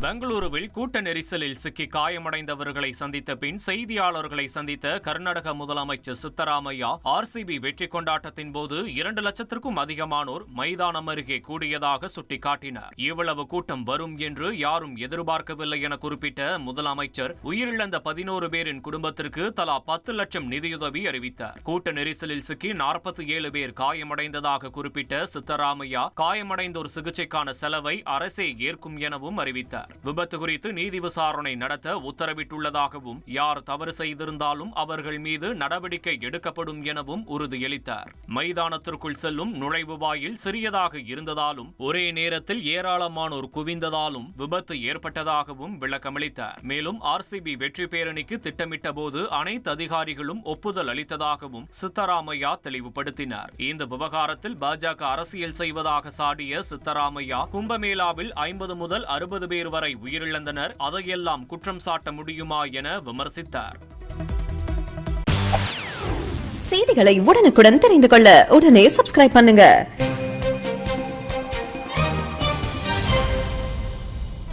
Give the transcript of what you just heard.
பெங்களூருவில் கூட்ட நெரிசலில் சிக்கி காயமடைந்தவர்களை சந்தித்த பின் செய்தியாளர்களை சந்தித்த கர்நாடக முதலமைச்சர் சித்தராமையா ஆர்சிபி வெற்றி கொண்டாட்டத்தின் போது 2 லட்சத்திற்கும் அதிகமானோர் மைதானம் அருகே கூடியதாக சுட்டிக்காட்டினார். இவ்வளவு கூட்டம் வரும் என்று யாரும் எதிர்பார்க்கவில்லை என குறிப்பிட்ட முதலமைச்சர் உயிரிழந்த 11 பேரின் குடும்பத்திற்கு தலா 10 லட்சம் நிதியுதவி அறிவித்தார். கூட்ட நெரிசலில் சிக்கி 47 பேர் காயமடைந்ததாக குறிப்பிட்ட சித்தராமையா காயமடைந்தோர் சிகிச்சைக்கான செலவை அரசே ஏற்கும் எனவும் அறிவித்தார். விபத்து குறித்து நீதி விசாரணை நடத்த உத்தரவிட்டுள்ளதாகவும் யார் தவறு செய்திருந்தாலும் அவர்கள் மீது நடவடிக்கை எடுக்கப்படும் எனவும் உறுதியளித்தார். மைதானத்திற்குள் செல்லும் நுழைவு வாயில் சிறியதாக இருந்ததாலும் ஒரே நேரத்தில் ஏராளமானோர் குவிந்ததாலும் விபத்து ஏற்பட்டதாகவும் விளக்கமளித்தார். மேலும் ஆர்சிபி வெற்றி பேரணிக்கு திட்டமிட்ட போது அனைத்து அதிகாரிகளும் ஒப்புதல் அளித்ததாகவும் சித்தராமையா தெளிவுபடுத்தினார். இந்த விவகாரத்தில் பாஜக அரசியல் செய்வதாக சாடிய சித்தராமையா கும்பமேளாவில் 50 முதல் 60 பேர் வரை உயிரிழந்தனர், அதையெல்லாம் குற்றம் சாட்ட முடியுமா என விமர்சித்தார். செய்திகளை உடனுக்குடன் தெரிந்து கொள்ள உடனே சப்ஸ்கிரைப் பண்ணுங்க.